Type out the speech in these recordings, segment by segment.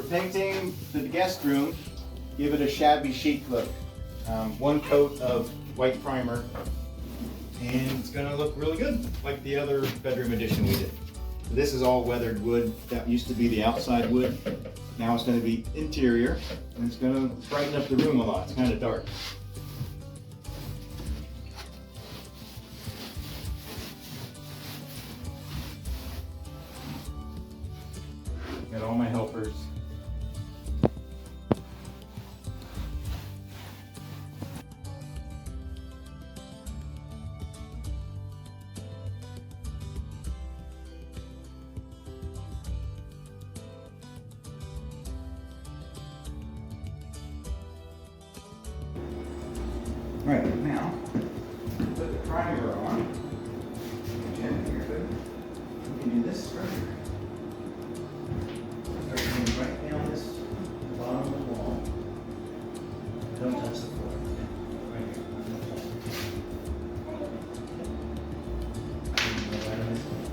For painting the guest room, give it a shabby chic look. One coat of white primer, and it's gonna look really good, like the other bedroom edition we did. This is all weathered wood. That used to be the outside wood. Now it's gonna be interior, and it's gonna brighten up the room a lot. It's kind of dark. Got all my helpers. All right, now put the primer on. Gently here, but we can do this right here. Start going right down this bottom of the wall. Don't touch the floor. Right here. Right on this edge.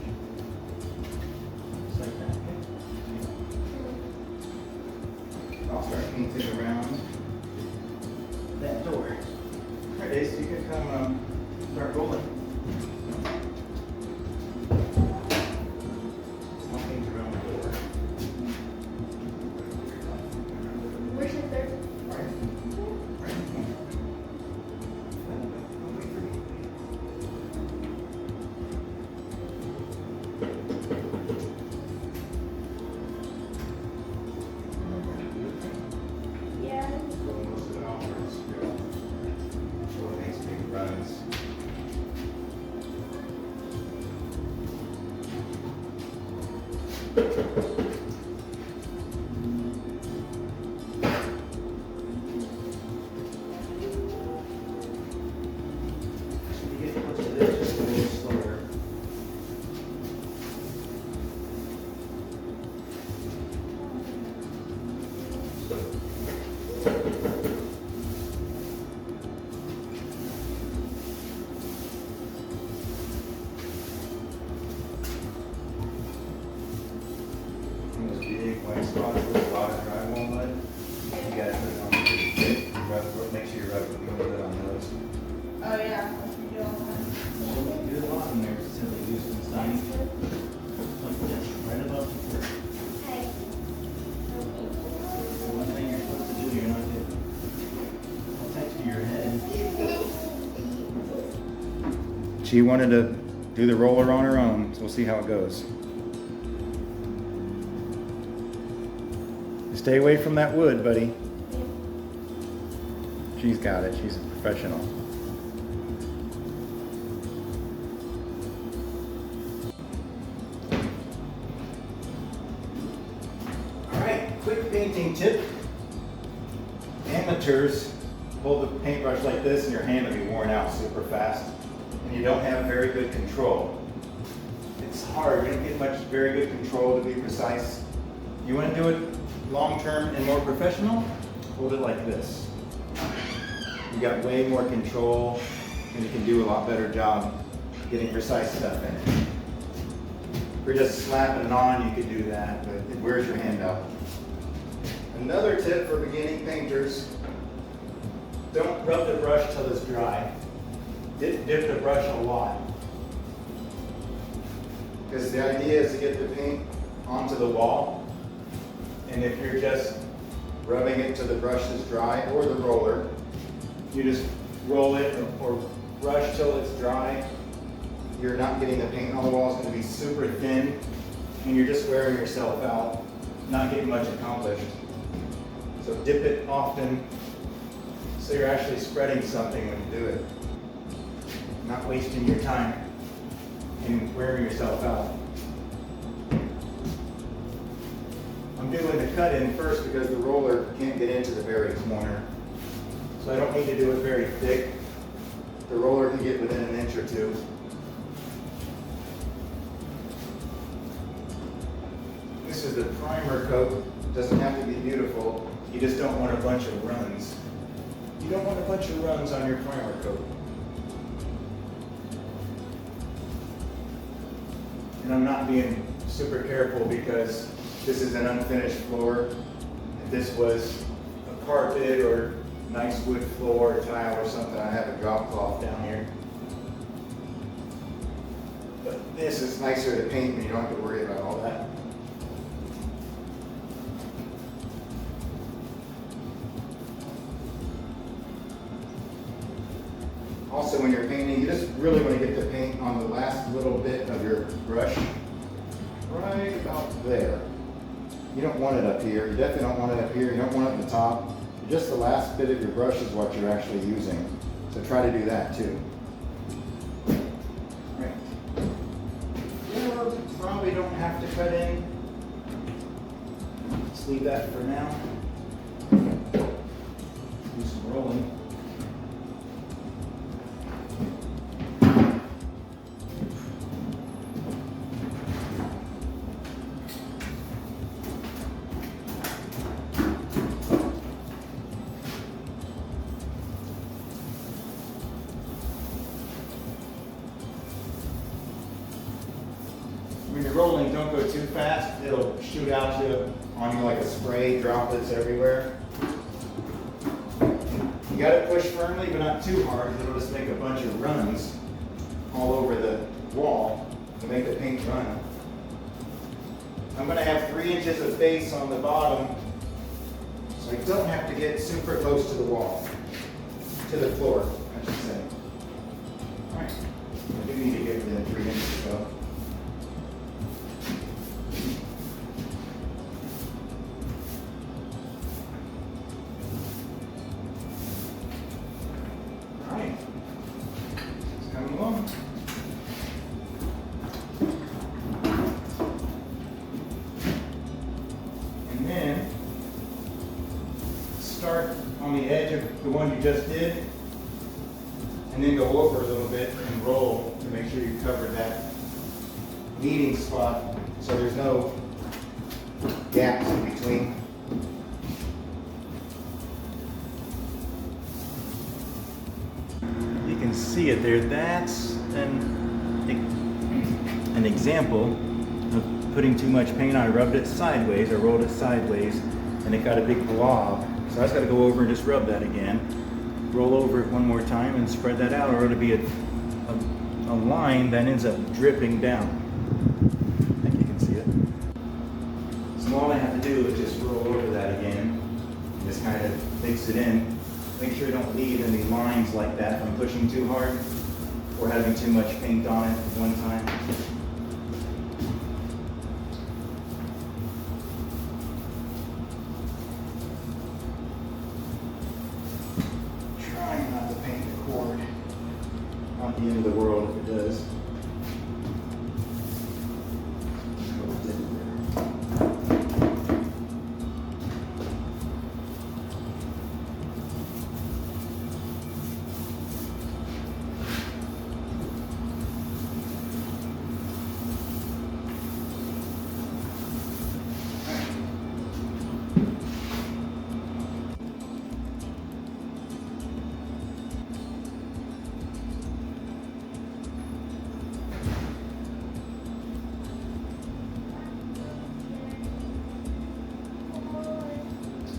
Just like that. Okay. I'll start painting around that door. Alright, Ace, you can come start rolling. I'll paint around the door. Where's the third? Yeah. Most of it off first. So it makes big runs. You get close to this just a little slower. Those big white spots with a lot of drywall mud, you gotta put it on pretty thick. Make sure you rub it a little bit on those. Oh yeah. You don't want There's a lot in there, simply used in style. Like this, right above the floor. Hey. The one thing you're supposed to do, you're not doing. Attach to your head. She wanted to do the roller on her own, so we'll see how it goes. Stay away from that wood, buddy. She's got it. She's a professional. All right, quick painting tip. Amateurs hold the paintbrush like this and your hand will be worn out super fast, and you don't have very good control. It's hard. You don't get much very good control to be precise. You want to do it long-term and more professional, hold it like this. You got way more control and you can do a lot better job getting precise stuff in it. If you're just slapping it on, you could do that, but it wears your hand out. Another tip for beginning painters, don't rub the brush till it's dry. Dip the brush a lot. Because the idea is to get the paint onto the wall. And if you're just rubbing it till the brush is dry, or the roller, you just roll it or brush till it's dry, you're not getting the paint on the wall. It's going to be super thin, and you're just wearing yourself out, not getting much accomplished. So dip it often, so you're actually spreading something when you do it. Not wasting your time and wearing yourself out. I'm doing the cut in first because the roller can't get into the very corner. So I don't need to do it very thick. The roller can get within an inch or two. This is the primer coat. It doesn't have to be beautiful. You just don't want a bunch of runs. You don't want a bunch of runs on your primer coat. And I'm not being super careful because this is an unfinished floor. If this was a carpet or nice wood floor or tile or something, I have a drop cloth down here. But this is nicer to paint and you don't have to worry about all that. Also, when you're painting, you just really want to get the paint on the last little bit of your brush, right about there. You don't want it up here. You definitely don't want it up here. You don't want it at the top. Just the last bit of your brush is what you're actually using. So try to do that too. Right. You probably don't have to cut in. Let's leave that for now. Do some rolling. When you're rolling, don't go too fast. It'll shoot out on you like a spray, droplets everywhere. You gotta push firmly, but not too hard. It'll just make a bunch of runs all over the wall to make the paint run. I'm gonna have 3 inches of base on the bottom, so I don't have to get super close to the wall, to the floor, I should say. All right, I do need to get within 3 inches though. And then start on the edge of the one you just did, and then go over a little bit and roll to make sure you cover that meeting spot so there's no gaps in between. You can see it there. That's an example of putting too much paint on. I rubbed it sideways, I rolled it sideways, and it got a big blob. So I just got to go over and just rub that again. Roll over it one more time and spread that out, or it'll be a line that ends up dripping down. I think you can see it. So all I have to do is just roll over that again, and just kind of mix it in. Make sure you don't leave any lines like that from pushing too hard or having too much paint on it at one time. Trying not to paint the cord. Not the end of the world if it does.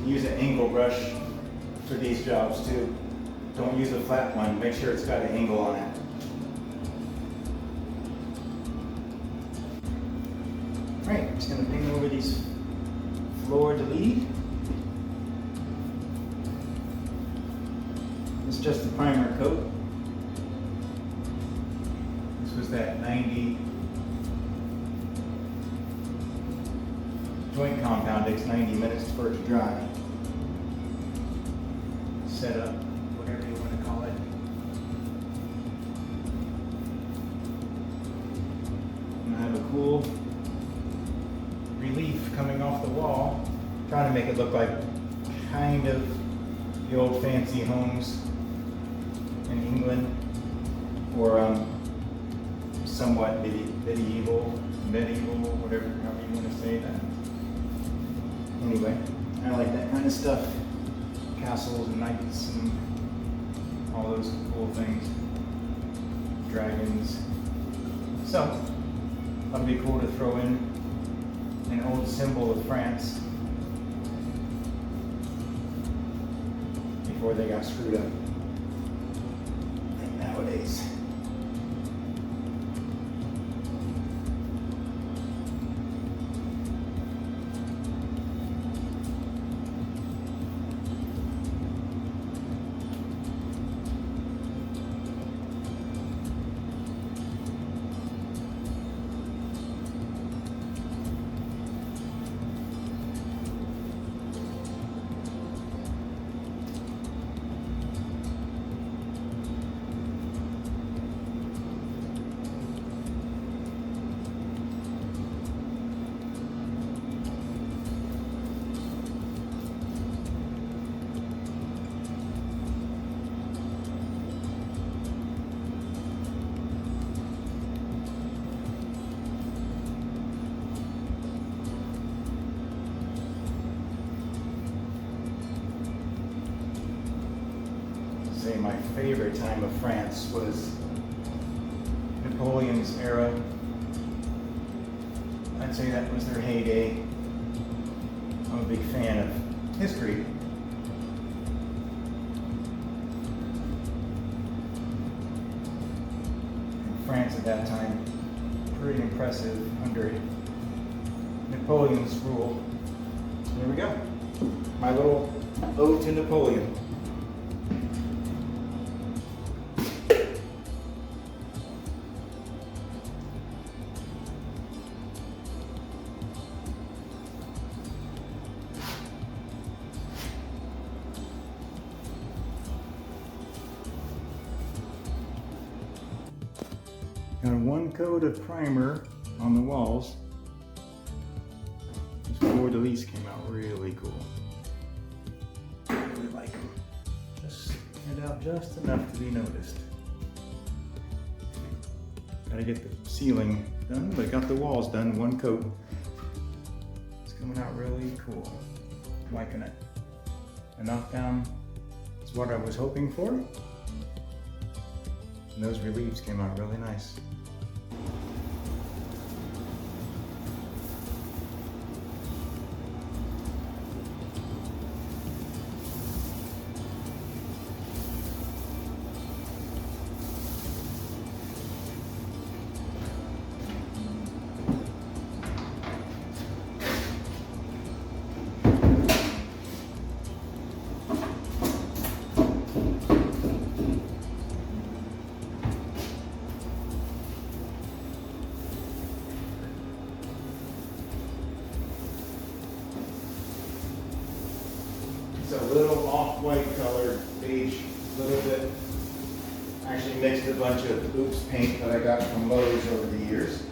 Use an angle brush for these jobs too. Don't use a flat one. Make sure it's got an angle on it. All right, I'm just going to paint over these floor to lead. It's just a primer coat. This was that 90 joint compound. Takes 90 minutes for it to dry. Set up, whatever you want to call it. And I have a cool relief coming off the wall, trying to make it look like kind of the old fancy homes in England, or somewhat medieval, whatever, however you want to say that. Anyway, I like that kind of stuff. Castles and knights and all those cool things. Dragons. So, that'd be cool to throw in an old symbol of France. before they got screwed up. Like nowadays. Say my favorite time of France was Napoleon's era. I'd say that was their heyday. I'm a big fan of history. And France at that time, pretty impressive under Napoleon's rule. So there we go. My little ode to Napoleon. Got one coat of primer on the walls. These floor de lis came out really cool. I really like them. Just stand out just enough to be noticed. Gotta get the ceiling done, but got the walls done, one coat. It's coming out really cool. Liking it. A knockdown is what I was hoping for. And those reliefs came out really nice. It's a little off-white color, beige, a little bit. Actually mixed a bunch of Oops paint that I got from Lowe's over the years.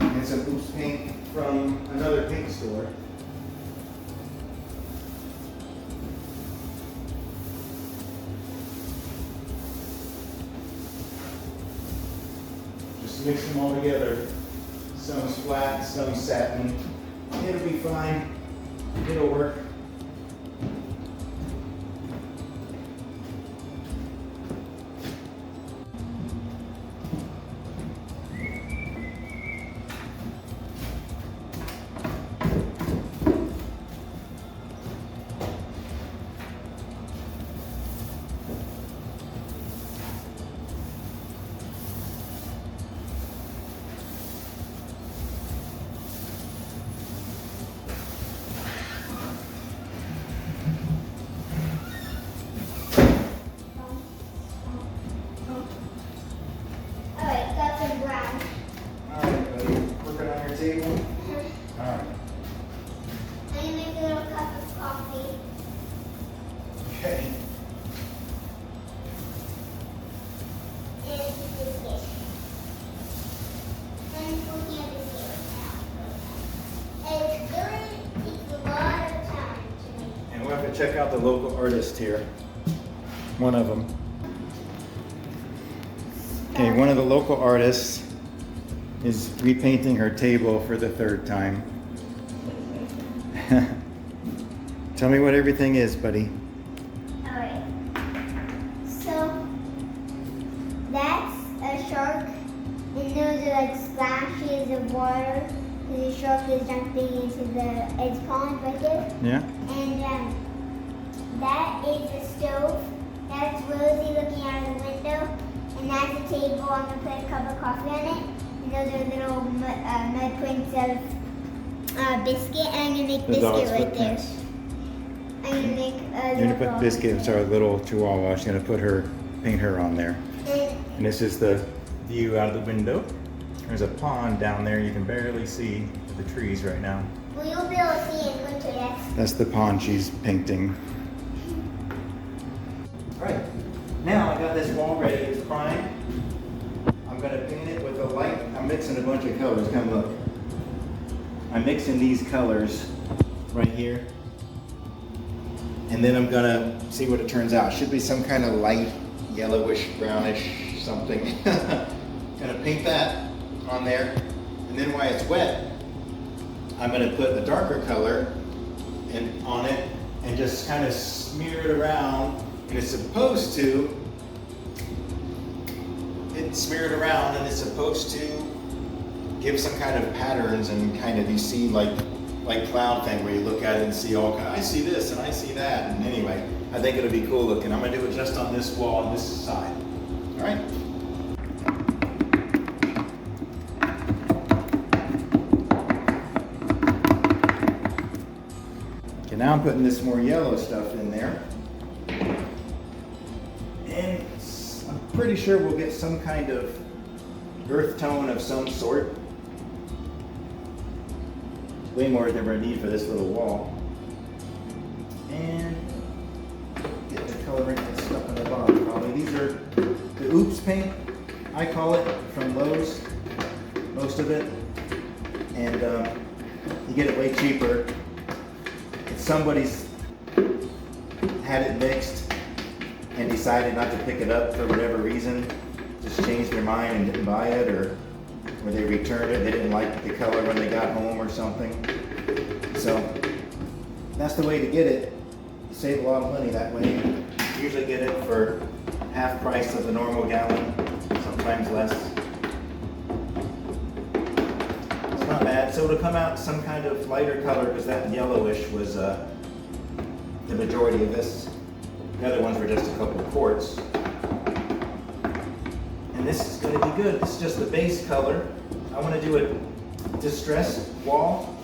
And some Oops paint from another paint store. Just mix them all together. Some's flat, some's satin. It'll be fine. It'll work. Table. All right. I'm gonna make a little cup of coffee. Okay. And biscuit. And cooking a biscuit now. It's really takes a lot of time to make. And we'll have to check out the local artist here. One of them. Okay, one of the local artists is repainting her table for the third time. Tell me what everything is, buddy. Alright. So that's a shark, and those are like splashes of water. The shark is jumping into the edge pond right there. Yeah? And That is a stove. That's Rosie looking out of the window. And that's a table. I'm going to put a cup of coffee on it. And those are little mud prints of biscuit. And I'm going to make The biscuit dog's right footprints. there. I'm going to make a You're gonna put Biscuit, it's our little chihuahua. She's gonna paint her on there. And this is the view out of the window. There's a pond down there. You can barely see the trees right now. Well, you'll be able to see in winter, yes. That's the pond she's painting. All right, now I got this wall ready. It's primed. I'm gonna paint it with a light. I'm mixing a bunch of colors. Come look. I'm mixing these colors right here. And then I'm gonna see what it turns out. Should be some kind of light yellowish, brownish something. Gonna paint that on there. And then while it's wet, I'm gonna put a darker color on it and just kind of smear it around. And it's supposed to give some kind of patterns and kind of, you see like cloud thing where you look at it and see all kind. I see this and I see that. And anyway, I think it'll be cool looking. I'm gonna do it just on this wall on this side. All right. Okay, now I'm putting this more yellow stuff in there. And I'm pretty sure we'll get some kind of earth tone of some sort. Way more than we need for this little wall. And get the coloring and stuff on the bottom probably. These are the Oops paint, I call it, from Lowe's, most of it. And you get it way cheaper. If somebody's had it mixed and decided not to pick it up for whatever reason, just changed their mind and didn't buy it, or they returned it, they didn't like the color when they got home or something. So that's the way to get it. You save a lot of money that way. You usually get it for half price of the normal gallon, sometimes less. It's not bad. So it'll come out some kind of lighter color because that yellowish was the majority of this. The other ones were just a couple of quarts. And this is going to be good. This is just the base color. I want to do a distressed wall.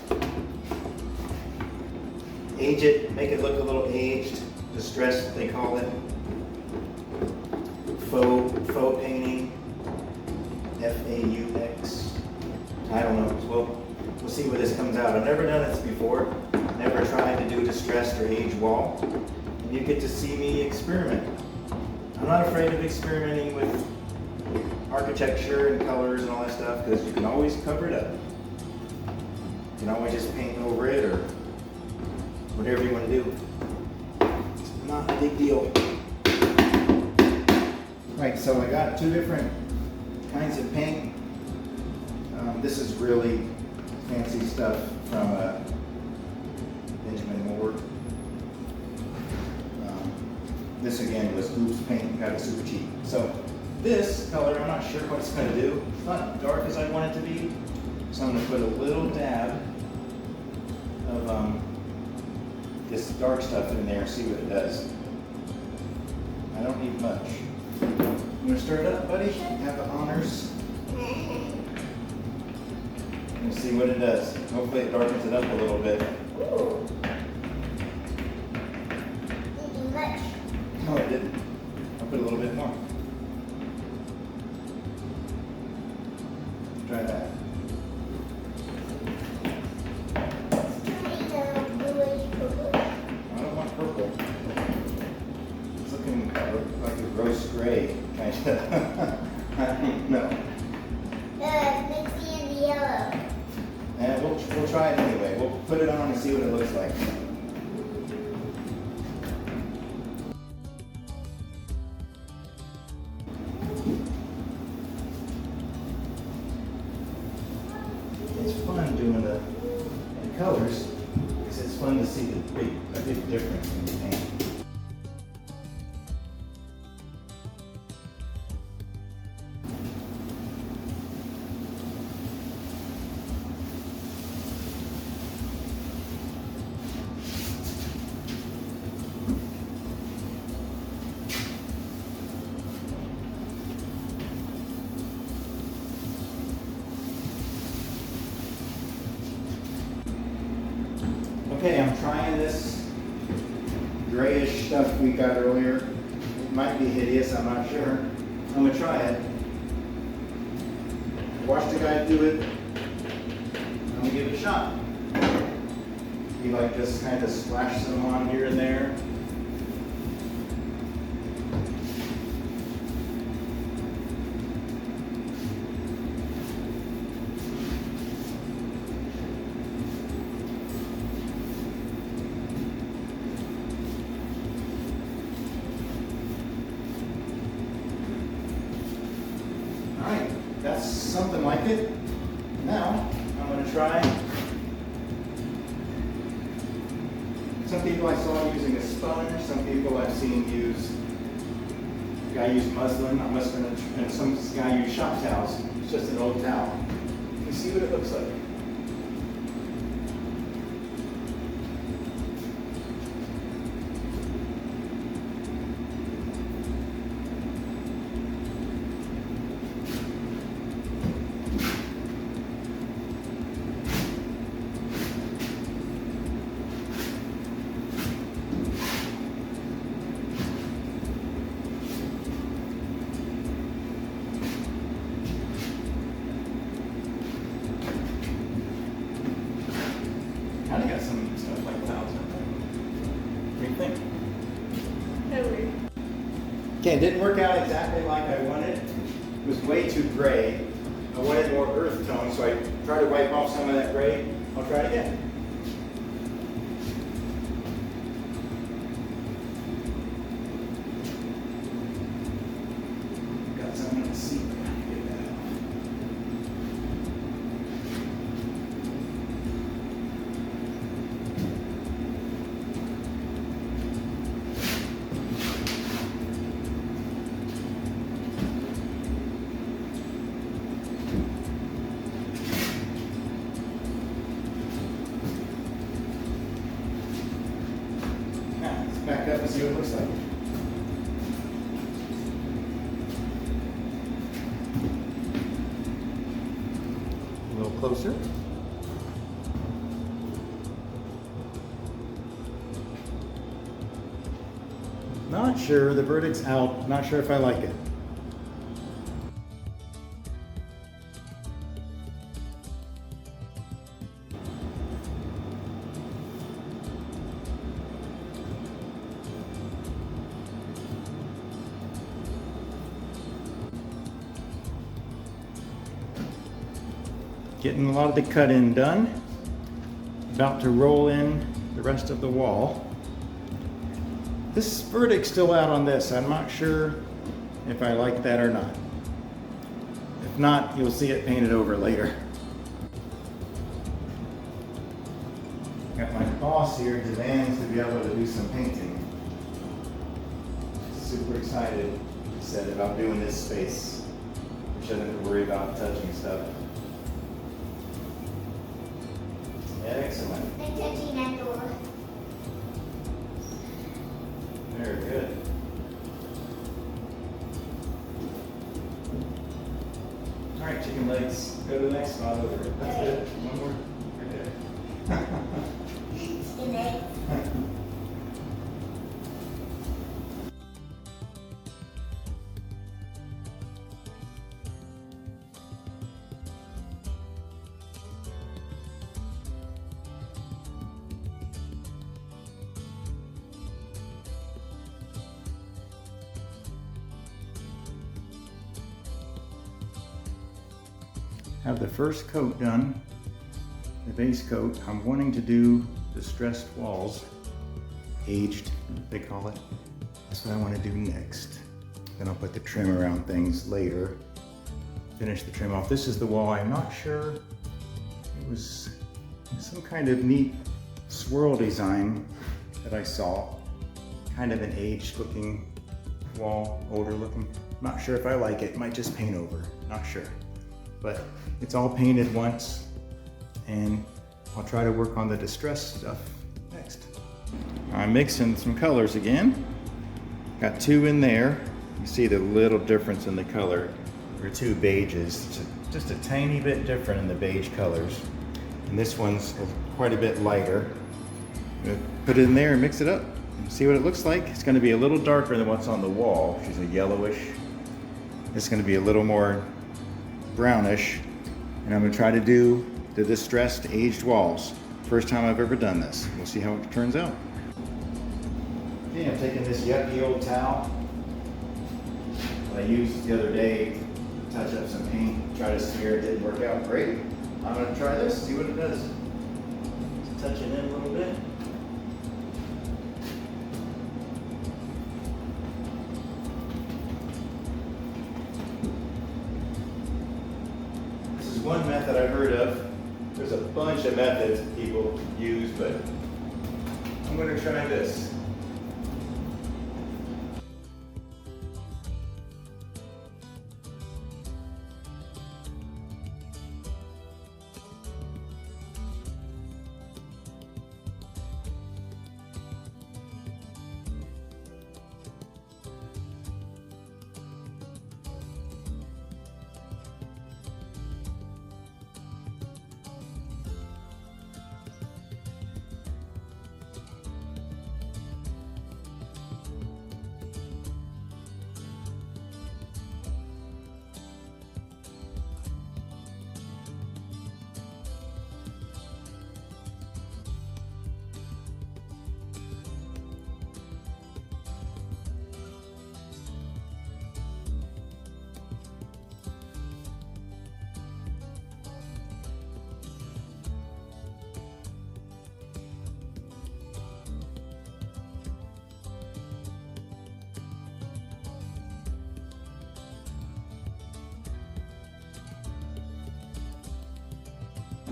Age it, make it look a little aged. Distressed, they call it. Faux painting. F-A-U-X. I don't know. We'll see where this comes out. I've never done this before. Never tried to do a distressed or aged wall. And you get to see me experiment. I'm not afraid of experimenting with architecture and colors and all that stuff because you can always cover it up. You can always just paint over it or whatever you want to do. It's not a big deal. Right, so I got two different kinds of paint. This is really fancy stuff from Benjamin Moore. This again was Oops paint, got it super cheap. So this color, I'm not sure what it's going to do. It's not dark as I want it to be. So I'm going to put a little dab of this dark stuff in there, see what it does. I don't need much. You want to stir it up, buddy? Have the honors. We'll see what it does. Hopefully it darkens it up a little bit. Ooh. Didn't do much. No, it didn't. I'll put a little bit more. Try that. I don't want purple. It's looking like a roast gray, kind of. I don't know. Mixing in the yellow. And we'll try it anyway. We'll put it on and see what it looks like. It's fun doing the colors because it's fun to see a big difference in the paint. Okay, I'm trying this grayish stuff we got earlier. It might be hideous, I'm not sure. I'm gonna try it. Watch the guy do it. I'm gonna give it a shot. He like just kind of splash some on here and there. Alright, that's something like it. Now, I'm going to try. Some people I saw using a sponge, some people I've seen use, a guy used muslin, and some guy used shop towels. It's just an old towel. You see what it looks like. Kind of got some stuff like clouds in there. What do you think? Totally. Okay, it didn't work out exactly like I wanted. It was way too gray. I wanted more earth tone, so I tried to wipe off some of that gray. I'll try it again. Got some in the seat. Get that off. Now, let's back up and see what it looks like. A little closer. Not sure, the verdict's out. Not sure if I like it. Getting a lot of the cut in done. About to roll in the rest of the wall. This verdict's still out on this. I'm not sure if I like that or not. If not, you'll see it painted over later. Got my boss here, demands to be able to do some painting. Super excited, he said, about doing this space. She doesn't have to worry about touching stuff. Excellent. I'm touching that door. Very good. All right, chicken legs. Go to the next spot over. That's good. One more. Right there. Chicken legs. Have the first coat done, the base coat. I'm wanting to do distressed walls, aged, they call it. That's what I want to do next. Then I'll put the trim around things later. Finish the trim off. This is the wall. I'm not sure. It was some kind of neat swirl design that I saw. Kind of an aged looking wall, older looking. Not sure if I like it. Might just paint over. Not sure. But it's all painted once, and I'll try to work on the distressed stuff next. I'm mixing some colors again. Got two in there. You see the little difference in the color. There are two beiges. It's just a tiny bit different in the beige colors. And this one's quite a bit lighter. Put it in there and mix it up and see what it looks like. It's going to be a little darker than what's on the wall, which is a yellowish. It's going to be a little more brownish. And I'm going to try to do the distressed aged walls. First time I've ever done this. We'll see how it turns out. Okay, I'm taking this yucky old towel that I used the other day to touch up some paint, try to smear it. Didn't work out great. I'm going to try this, see what it does. Just touch it in a little bit. This is one method I've heard of. There's a bunch of methods people use, but I'm going to try this.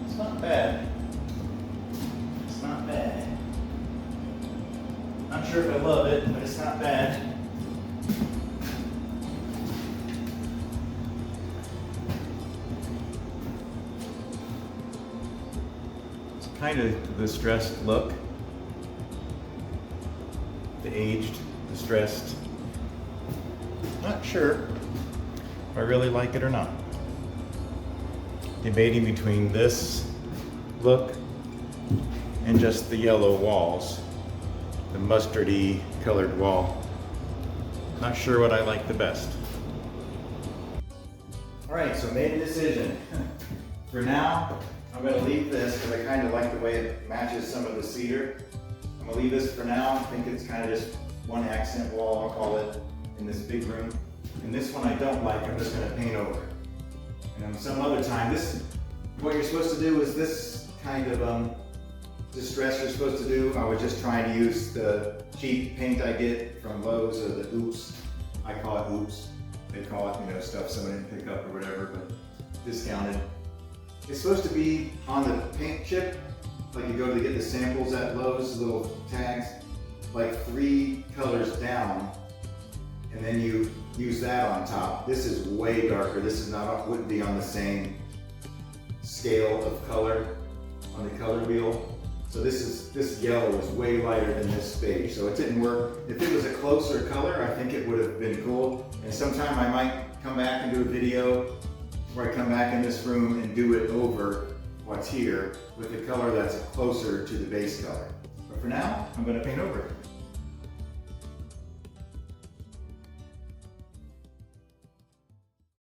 It's not bad. It's not bad. Not sure if I love it, but it's not bad. It's kind of the distressed look. The aged, distressed. Not sure if I really like it or not. Debating between this look and just the yellow walls, the mustardy colored wall. Not sure what I like the best. All right, so made a decision. For now, I'm gonna leave this because I kind of like the way it matches some of the cedar. I'm gonna leave this for now. I think it's kind of just one accent wall, I'll call it, in this big room. And this one I don't like, I'm just gonna paint over. And some other time, what you're supposed to do is this kind of distress you're supposed to do. I was just trying to use the cheap paint I get from Lowe's, or the Oops. I call it Oops. They call it, stuff somebody didn't pick up or whatever, but discounted. It's supposed to be on the paint chip, like you go to get the samples at Lowe's, little tags, like 3 colors down, and then you use that on top. This is way darker. This is wouldn't be on the same scale of color on the color wheel. So this yellow is way lighter than this beige. So it didn't work. If it was a closer color, I think it would have been cool. And sometime I might come back and do a video where I come back in this room and do it over what's here with a color that's closer to the base color. But for now, I'm going to paint over it.